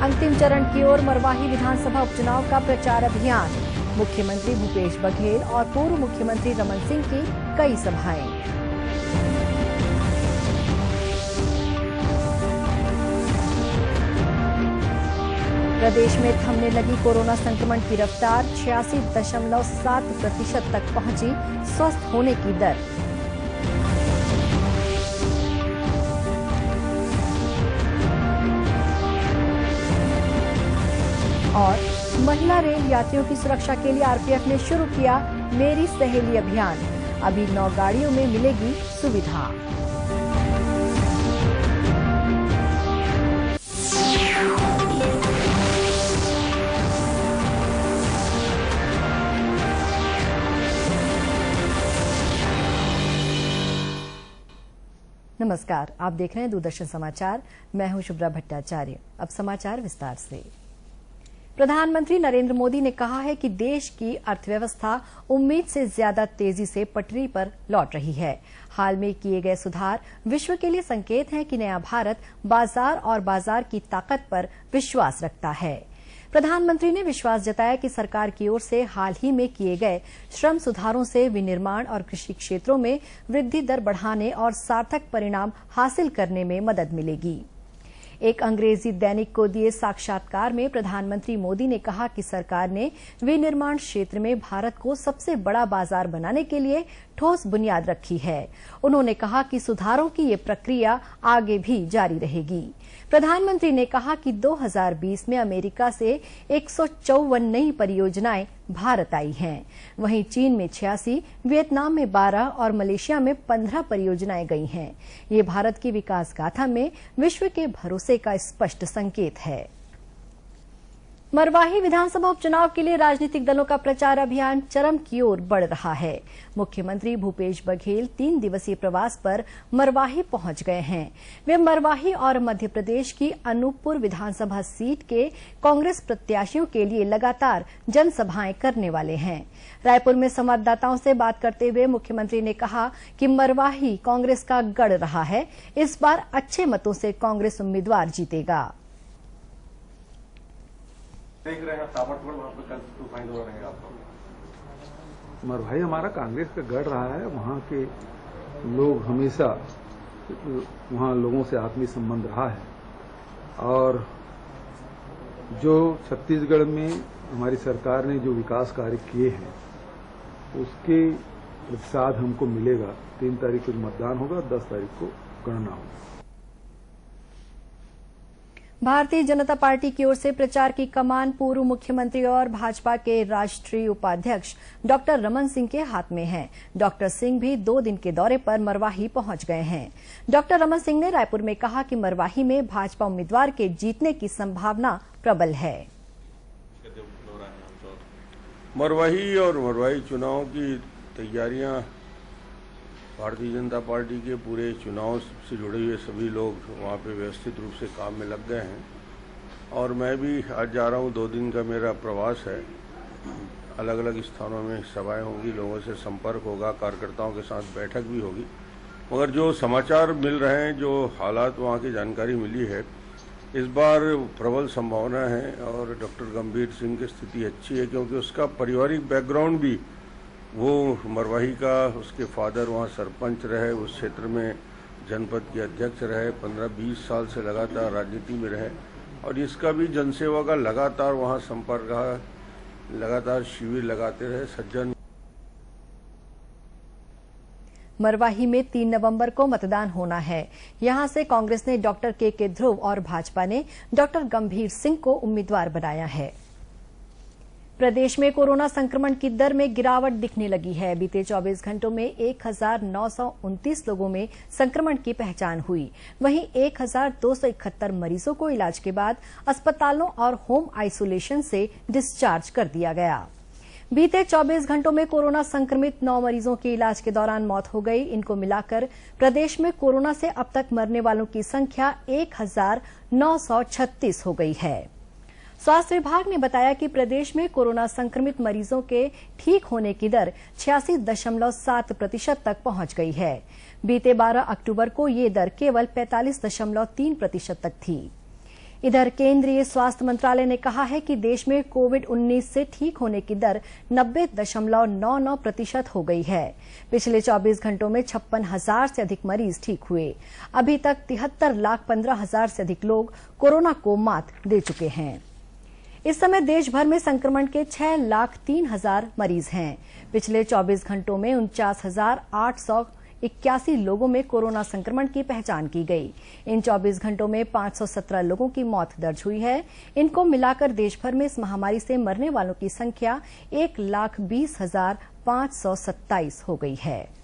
अंतिम चरण की ओर मरवाही विधानसभा उपचुनाव का प्रचार अभियान। मुख्यमंत्री भूपेश बघेल और पूर्व मुख्यमंत्री रमन सिंह की कई सभाएं। प्रदेश में थमने लगी कोरोना संक्रमण की रफ्तार, 86.7% तक पहुंची स्वस्थ होने की दर। और महिला रेल यात्रियों की सुरक्षा के लिए आरपीएफ ने शुरू किया मेरी सहेली अभियान। अभी 9 गाड़ियों में मिलेगी सुविधा। नमस्कार, आप देख रहे हैं दूरदर्शन समाचार। मैं हूं शुभ्रा भट्टाचार्य। अब समाचार विस्तार से। प्रधानमंत्री नरेंद्र मोदी ने कहा है कि देश की अर्थव्यवस्था उम्मीद से ज्यादा तेजी से पटरी पर लौट रही है। हाल में किए गए सुधार विश्व के लिए संकेत हैं कि नया भारत बाजार और बाजार की ताकत पर विश्वास रखता है। प्रधानमंत्री ने विश्वास जताया कि सरकार की ओर से हाल ही में किए गए श्रम सुधारों से विनिर्माण और कृषि क्षेत्रों में वृद्धि दर बढ़ाने और सार्थक परिणाम हासिल करने में मदद मिलेगी। एक अंग्रेजी दैनिक को दिए साक्षात्कार में प्रधानमंत्री मोदी ने कहा कि सरकार ने विनिर्माण क्षेत्र में भारत को सबसे बड़ा बाजार बनाने के लिए ठोस बुनियाद रखी है। उन्होंने कहा कि सुधारों की ये प्रक्रिया आगे भी जारी रहेगी। प्रधानमंत्री ने कहा कि 2020 में अमेरिका से 154 नई परियोजनाएं भारत आई हैं। वहीं चीन में 86, वियतनाम में 12 और मलेशिया में 15 परियोजनाएं गई हैं। ये भारत की विकास गाथा में विश्व के भरोसे का स्पष्ट संकेत है। मरवाही विधानसभा उपचुनाव के लिए राजनीतिक दलों का प्रचार अभियान चरम की ओर बढ़ रहा है। मुख्यमंत्री भूपेश बघेल 3 दिवसीय प्रवास पर मरवाही पहुंच गए हैं। वे मरवाही और मध्य प्रदेश की अनूपपुर विधानसभा सीट के कांग्रेस प्रत्याशियों के लिए लगातार जनसभाएं करने वाले हैं। रायपुर में संवाददाताओं से बात करते हुए मुख्यमंत्री ने कहा कि मरवाही कांग्रेस का गढ़ रहा है। इस बार अच्छे मतों से कांग्रेस उम्मीदवार जीतेगा। देख रहे हैं ताबड़तोड़ वहाँ पे कल तूफान हो रहे हैं आपको। मरवाही हमारा कांग्रेस का गढ़ रहा है। वहाँ के लोग हमेशा वहाँ लोगों से आत्मीय संबंध रहा है और जो छत्तीसगढ़ में हमारी सरकार ने जो विकास कार्य किए हैं उसके प्रतिसाद हमको मिलेगा। 3 तारीख को मतदान होगा, 10 तारीख को गणना होगी। भारतीय जनता पार्टी की ओर से प्रचार की कमान पूर्व मुख्यमंत्री और भाजपा के राष्ट्रीय उपाध्यक्ष डॉक्टर रमन सिंह के हाथ में है। डॉक्टर सिंह भी 2 दिन के दौरे पर मरवाही पहुंच गए हैं। डॉक्टर रमन सिंह ने रायपुर में कहा कि मरवाही में भाजपा उम्मीदवार के जीतने की संभावना प्रबल है। मरवाही और मरवाही चुनाव की तैयारियां भारतीय जनता पार्टी के पूरे चुनाव से जुड़े हुए सभी लोग वहाँ पे व्यवस्थित रूप से काम में लग गए हैं और मैं भी आज जा रहा हूँ। 2 दिन का मेरा प्रवास है। अलग अलग स्थानों में सभाएं होंगी, लोगों से संपर्क होगा, कार्यकर्ताओं के साथ बैठक भी होगी। मगर जो समाचार मिल रहे हैं, जो हालात वहाँ की जानकारी मिली है, इस बार प्रबल संभावना है और डॉक्टर गंभीर सिंह की स्थिति अच्छी है क्योंकि उसका पारिवारिक बैकग्राउंड भी, वो मरवाही का, उसके फादर वहाँ सरपंच रहे, उस क्षेत्र में जनपद के अध्यक्ष रहे, 15-20 साल से लगातार राजनीति में रहे और इसका भी जनसेवा का लगातार वहाँ संपर्क रहा, लगातार शिविर लगाते रहे। सज्जन मरवाही में 3 नवंबर को मतदान होना है। यहां से कांग्रेस ने डॉक्टर के ध्रुव और भाजपा ने डॉक्टर गंभीर सिंह को उम्मीदवार बनाया है। प्रदेश में कोरोना संक्रमण की दर में गिरावट दिखने लगी है। बीते 24 घंटों में 1929 लोगों में संक्रमण की पहचान हुई। वहीं 1271 मरीजों को इलाज के बाद अस्पतालों और होम आइसोलेशन से डिस्चार्ज कर दिया गया। बीते 24 घंटों में कोरोना संक्रमित 9 मरीजों की इलाज के दौरान मौत हो गई। इनको मिलाकर प्रदेश में कोरोना से अब तक मरने वालों की संख्या 1936 हो गई है। स्वास्थ्य विभाग ने बताया कि प्रदेश में कोरोना संक्रमित मरीजों के ठीक होने की दर 86.7% तक पहुंच गई है। बीते 12 अक्टूबर को ये दर केवल 45.3% तक थी। इधर केंद्रीय स्वास्थ्य मंत्रालय ने कहा है कि देश में कोविड-19 से ठीक होने की दर 90.99% हो गई है। पिछले 24 घंटों में 56,000 से अधिक मरीज ठीक हुए। अभी तक 73,15,000 से अधिक लोग कोरोना को मात दे चुके हैं। इस समय देश भर में संक्रमण के 6,03,000 मरीज हैं। पिछले 24 घंटों में 49,881 लोगों में कोरोना संक्रमण की पहचान की गई। इन 24 घंटों में 517 लोगों की मौत दर्ज हुई है। इनको मिलाकर देश भर में इस महामारी से मरने वालों की संख्या 1,20,527 हो गई है।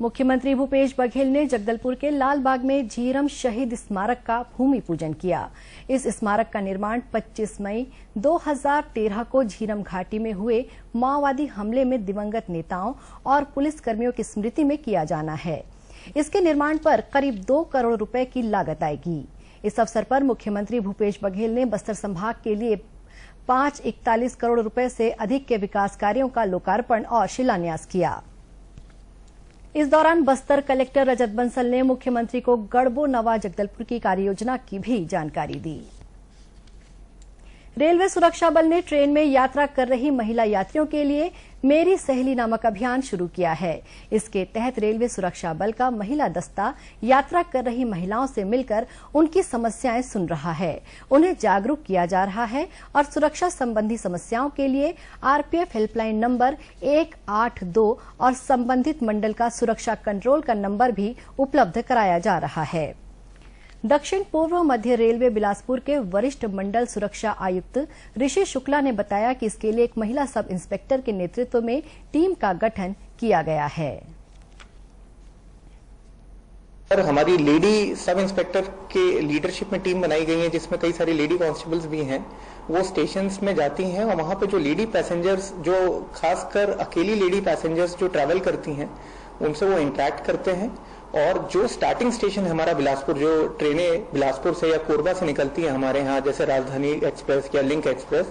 मुख्यमंत्री भूपेश बघेल ने जगदलपुर के लालबाग में झीरम शहीद स्मारक का भूमि पूजन किया। इस स्मारक का निर्माण 25 मई 2013 को झीरम घाटी में हुए माओवादी हमले में दिवंगत नेताओं और पुलिसकर्मियों की स्मृति में किया जाना है। इसके निर्माण पर करीब 2 करोड़ रुपए की लागत आएगी। इस अवसर पर मुख्यमंत्री भूपेश बघेल ने बस्तर संभाग के लिए 541 करोड़ रुपए से अधिक के विकास कार्यों का लोकार्पण और शिलान्यास किया। इस दौरान बस्तर कलेक्टर रजत बंसल ने मुख्यमंत्री को गढ़बो नवा जगदलपुर की कार्ययोजना की भी जानकारी दी। रेलवे सुरक्षा बल ने ट्रेन में यात्रा कर रही महिला यात्रियों के लिए मेरी सहेली नामक अभियान शुरू किया है। इसके तहत रेलवे सुरक्षा बल का महिला दस्ता यात्रा कर रही महिलाओं से मिलकर उनकी समस्याएं सुन रहा है, उन्हें जागरूक किया जा रहा है और सुरक्षा संबंधी समस्याओं के लिए आरपीएफ हेल्पलाइन नंबर 182 और संबंधित मंडल का सुरक्षा कंट्रोल का नंबर भी उपलब्ध कराया जा रहा है। दक्षिण पूर्व मध्य रेलवे बिलासपुर के वरिष्ठ मंडल सुरक्षा आयुक्त ऋषि शुक्ला ने बताया कि इसके लिए एक महिला सब इंस्पेक्टर के नेतृत्व में टीम का गठन किया गया है। हमारी लेडी सब इंस्पेक्टर के लीडरशिप में टीम बनाई गई है, जिसमें कई सारी लेडी कांस्टेबल्स भी हैं। वो स्टेशंस में जाती हैं और वहां पे जो लेडी पैसेंजर्स, जो खासकर अकेली लेडी पैसेंजर्स जो ट्रैवल करती हैं, उनसे वो इंटरेक्ट करते हैं। और जो स्टार्टिंग स्टेशन है हमारा बिलासपुर, जो ट्रेनें बिलासपुर से या कोरबा से निकलती हैं हमारे यहाँ, जैसे राजधानी एक्सप्रेस या लिंक एक्सप्रेस,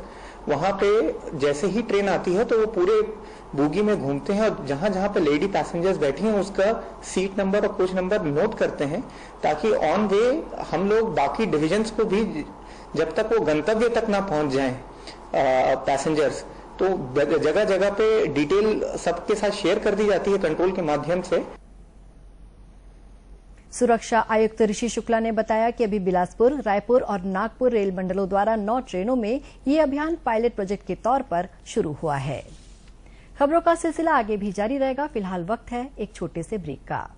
वहां पे जैसे ही ट्रेन आती है तो वो पूरे बोगी में घूमते हैं और जहां जहां पे लेडी पैसेंजर्स बैठी हैं उसका सीट नंबर और कोच नंबर नोट करते हैं, ताकि ऑन वे हम लोग बाकी डिविजन्स को भी, जब तक वो गंतव्य तक ना पहुंच जाएं पैसेंजर्स, तो जगह जगह पे डिटेल सबके साथ शेयर कर दी जाती है कंट्रोल के माध्यम से। सुरक्षा आयुक्त ऋषि शुक्ला ने बताया कि अभी बिलासपुर, रायपुर और नागपुर रेल मंडलों द्वारा 9 ट्रेनों में ये अभियान पायलट प्रोजेक्ट के तौर पर शुरू हुआ है। खबरों का सिलसिला आगे भी जारी रहेगा। फिलहाल वक्त है एक छोटे से ब्रेक का।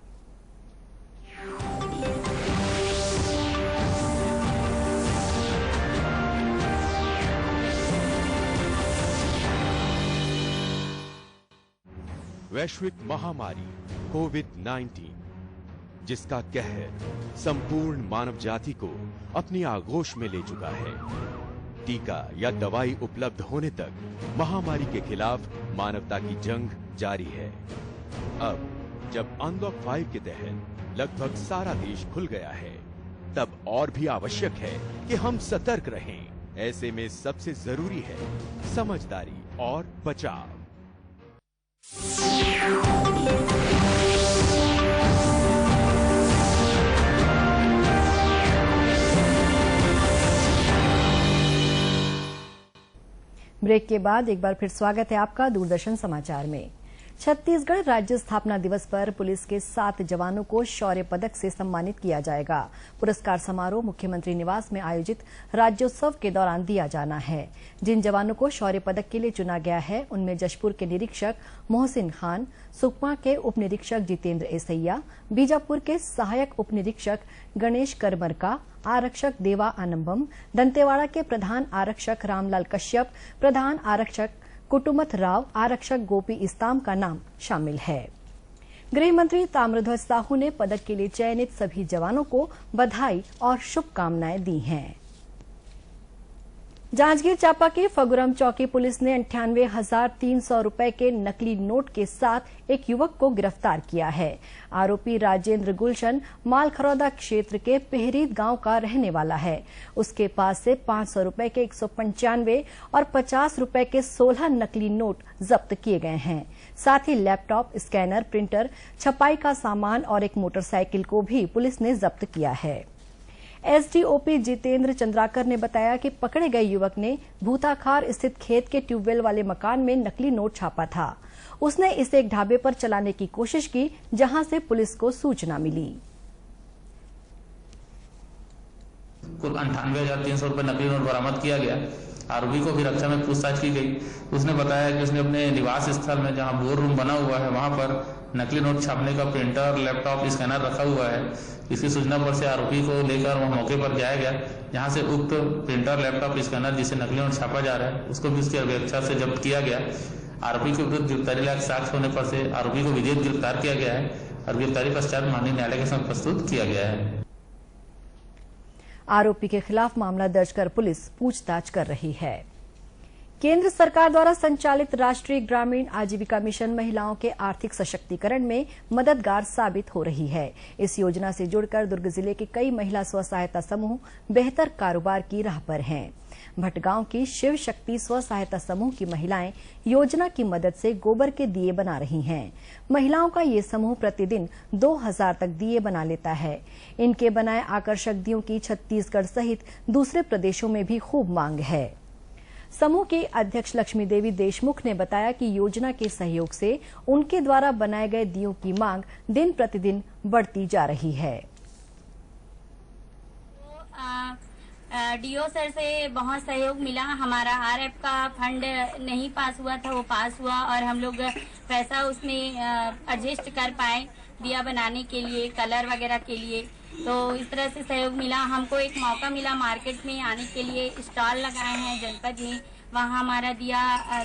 वैश्विक महामारी कोविड-19, जिसका कहर संपूर्ण मानव जाति को अपनी आगोश में ले चुका है। टीका या दवाई उपलब्ध होने तक महामारी के खिलाफ मानवता की जंग जारी है। अब जब अनलॉक 5 के तहत लगभग सारा देश खुल गया है, तब और भी आवश्यक है कि हम सतर्क रहें। ऐसे में सबसे जरूरी है समझदारी और बचाव। ब्रेक के बाद एक बार फिर स्वागत है आपका दूरदर्शन समाचार में। छत्तीसगढ़ राज्य स्थापना दिवस पर पुलिस के 7 जवानों को शौर्य पदक से सम्मानित किया जाएगा। पुरस्कार समारोह मुख्यमंत्री निवास में आयोजित राज्योत्सव के दौरान दिया जाना है। जिन जवानों को शौर्य पदक के लिए चुना गया है उनमें जशपुर के निरीक्षक मोहसिन खान, सुकमा के उप निरीक्षक जितेंद्र एसैया, बीजापुर के सहायक उप निरीक्षक गणेश करमरका, आरक्षक देवा आनंबम, दंतेवाड़ा के प्रधान आरक्षक रामलाल कश्यप, प्रधान आरक्षक कुटुमथ राव, आरक्षक गोपी इस्ताम का नाम शामिल है। गृह मंत्री ताम्रध्वज साहू ने पदक के लिए चयनित सभी जवानों को बधाई और शुभकामनाएं दी हैं। जांजगीर चांपा की फगुरम चौकी पुलिस ने 98,300 रुपए के नकली नोट के साथ एक युवक को गिरफ्तार किया है। आरोपी राजेंद्र गुलशन मालखरौदा क्षेत्र के पेहरीद गांव का रहने वाला है। उसके पास से 500 रुपए के 195 और 50 रुपए के 16 नकली नोट जब्त किए गए हैं। साथ ही लैपटॉप, स्कैनर, प्रिंटर, छपाई का सामान और एक मोटरसाइकिल को भी पुलिस ने जब्त किया है। एसडीओपी जितेंद्र चंद्राकर ने बताया कि पकड़े गए युवक ने भूताखार स्थित खेत के ट्यूबवेल वाले मकान में नकली नोट छापा था। उसने इसे एक ढाबे पर चलाने की कोशिश की, जहां से पुलिस को सूचना मिली। कुल 98,300 रुपये नकली नोट बरामद किया गया। आरोपी को भी रक्षा में पूछताछ की गई। उसने बताया कि उसने अपने निवास स्थल में जहां बोर रूम बना हुआ है वहां पर नकली नोट छापने का प्रिंटर, लैपटॉप, स्कैनर रखा हुआ है। इसकी सूचना पर से आरोपी को लेकर वह मौके पर जाया गया, जहां से उक्त प्रिंटर, लैपटॉप, स्कैनर जिसे नकली नोट छापा जा रहा है उसको भी उसकी अपेक्षा से जब्त किया गया। आरोपी के विरुद्ध गिरफ्तारी लायक साक्ष्य होने पर से आरोपी को विधिवत गिरफ्तार किया गया है और गिरफ्तारी पश्चात माननीय न्यायालय के समक्ष प्रस्तुत किया गया है। आरोपी के खिलाफ मामला दर्ज कर पुलिस पूछताछ कर रही है। केंद्र सरकार द्वारा संचालित राष्ट्रीय ग्रामीण आजीविका मिशन महिलाओं के आर्थिक सशक्तिकरण में मददगार साबित हो रही है। इस योजना से जुड़कर दुर्ग जिले के कई महिला स्व सहायता समूह बेहतर कारोबार की राह पर हैं। भटगांव की शिव शक्ति स्व सहायता समूह की महिलाएं योजना की मदद से गोबर के दिए बना रही हैं। महिलाओं का ये समूह प्रतिदिन 2000 तक दिए बना लेता है। इनके बनाए आकर्षक दियों की छत्तीसगढ़ सहित दूसरे प्रदेशों में भी खूब मांग है। समूह की अध्यक्ष लक्ष्मी देवी देशमुख ने बताया कि योजना के सहयोग से उनके द्वारा बनाए गए दियों की मांग दिन प्रतिदिन बढ़ती जा रही है। डीओ सर से बहुत सहयोग मिला। हमारा आरएफ का फंड नहीं पास हुआ था, वो पास हुआ और हम लोग पैसा उसमें एडजस्ट कर पाए दिया बनाने के लिए, कलर वगैरह के लिए। तो इस तरह से सहयोग मिला। हमको एक मौका मिला मार्केट में आने के लिए। स्टॉल लगाए हैं जनपद में, वहाँ हमारा दिया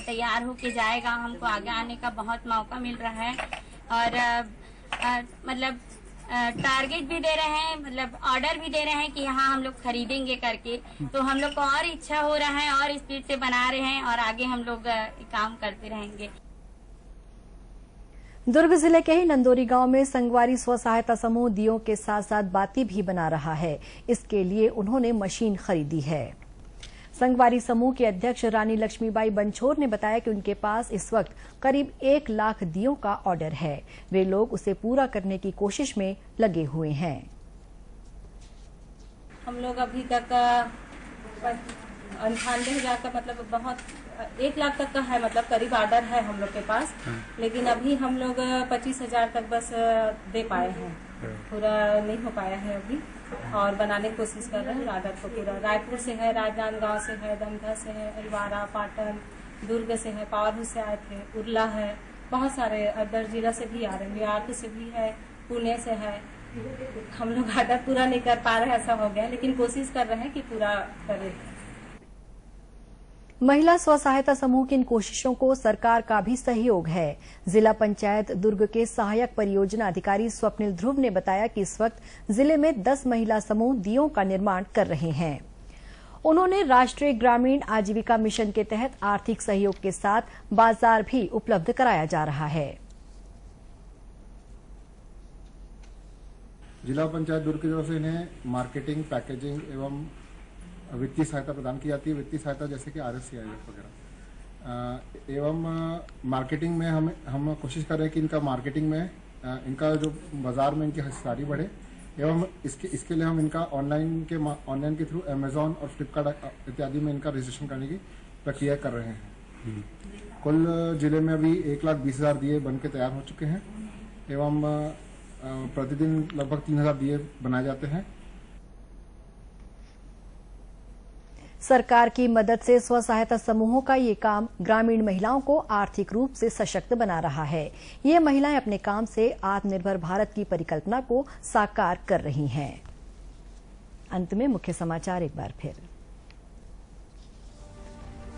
तैयार होके जाएगा। हमको आगे आने का बहुत मौका मिल रहा है और मतलब टारगेट भी दे रहे हैं, मतलब ऑर्डर भी दे रहे हैं कि यहाँ हम लोग खरीदेंगे करके। तो हम लोग को और इच्छा हो रहा है और स्पीड से बना रहे हैं और आगे हम लोग काम करते रहेंगे। दुर्ग जिले के ही नंदोरी गांव में संगवारी स्व सहायता समूह दियों के साथ साथ बाती भी बना रहा है। इसके लिए उन्होंने मशीन खरीदी है। संगवारी समूह के अध्यक्ष रानी लक्ष्मीबाई बंछोर ने बताया कि उनके पास इस वक्त करीब 1 लाख दियों का ऑर्डर है। वे लोग उसे पूरा करने की कोशिश में लगे हुए हैं। हम लोग अभी तक 98,000 का मतलब बहुत 1 लाख तक का है, मतलब करीब ऑर्डर है हम लोग के पास। लेकिन अभी हम लोग 25,000 तक बस दे पाए हैं, पूरा नहीं हो पाया है अभी और बनाने की कोशिश कर रहे हैं ऑर्डर को पूरा। रायपुर से है, राजनांदगांव से है, दमदह से है, अलवारा, पाटन, दुर्ग से है, पावरपुर से आए थे, उरला है, बहुत सारे अदर जिला से भी आ रहे हैं, न्यूयॉर्क से भी है, पुणे से है। हम लोग ऑर्डर पूरा नहीं कर पा रहे हैं, ऐसा हो गया, लेकिन कोशिश कर रहे हैं कि पूरा करें। महिला स्व सहायता समूह की इन कोशिशों को सरकार का भी सहयोग है। जिला पंचायत दुर्ग के सहायक परियोजना अधिकारी स्वप्निल ध्रुव ने बताया कि इस वक्त जिले में 10 महिला समूह दियों का निर्माण कर रहे हैं। उन्होंने राष्ट्रीय ग्रामीण आजीविका मिशन के तहत आर्थिक सहयोग के साथ बाजार भी उपलब्ध कराया जा रहा है। जिला पंचायत दुर्ग की तरफ से इन्हें मार्केटिंग, पैकेजिंग एवं वित्तीय सहायता प्रदान की जाती है। वित्तीय सहायता जैसे कि RSCIF वगैरह एवं मार्केटिंग में हम कोशिश कर रहे हैं कि इनका मार्केटिंग में इनका जो बाजार में इनकी हिस्सेदारी बढ़े एवं इसके लिए हम इनका ऑनलाइन के थ्रू अमेजॉन और फ्लिपकार्ट इत्यादि में इनका रजिस्ट्रेशन करने की प्रक्रिया कर रहे हैं। कुल जिले में अभी 1,20,000 दिए बन के तैयार हो चुके हैं एवं प्रतिदिन लगभग 3,000 दिए बनाए जाते हैं। सरकार की मदद से स्व सहायता समूहों का ये काम ग्रामीण महिलाओं को आर्थिक रूप से सशक्त बना रहा है। ये महिलाएं अपने काम से आत्मनिर्भर भारत की परिकल्पना को साकार कर रही हैं। अंत में मुख्य समाचार एक बार फिर।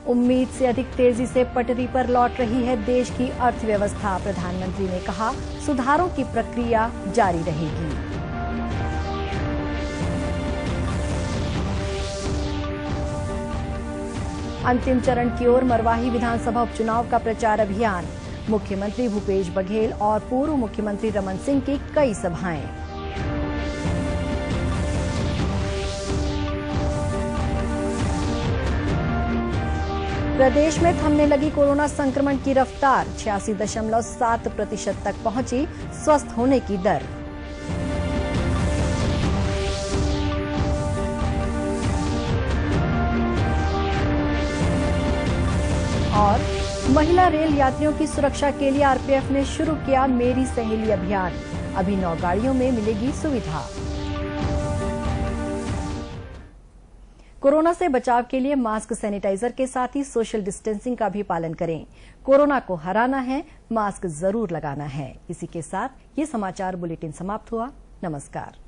उम्मीद से अधिक तेजी से पटरी पर लौट रही है देश की अर्थव्यवस्था। प्रधानमंत्री ने कहा, सुधारों की प्रक्रिया जारी रहेगी। अंतिम चरण की ओर मरवाही विधानसभा उपचुनाव का प्रचार अभियान। मुख्यमंत्री भूपेश बघेल और पूर्व मुख्यमंत्री रमन सिंह की कई सभाएं। प्रदेश में थमने लगी कोरोना संक्रमण की रफ्तार। 86.7% तक पहुंची स्वस्थ होने की दर। और महिला रेल यात्रियों की सुरक्षा के लिए आरपीएफ ने शुरू किया मेरी सहेली अभियान। अभी 9 गाड़ियों में मिलेगी सुविधा। कोरोना से बचाव के लिए मास्क, सैनिटाइजर के साथ ही सोशल डिस्टेंसिंग का भी पालन करें। कोरोना को हराना है, मास्क जरूर लगाना है। इसी के साथ ये समाचार बुलेटिन समाप्त हुआ। नमस्कार।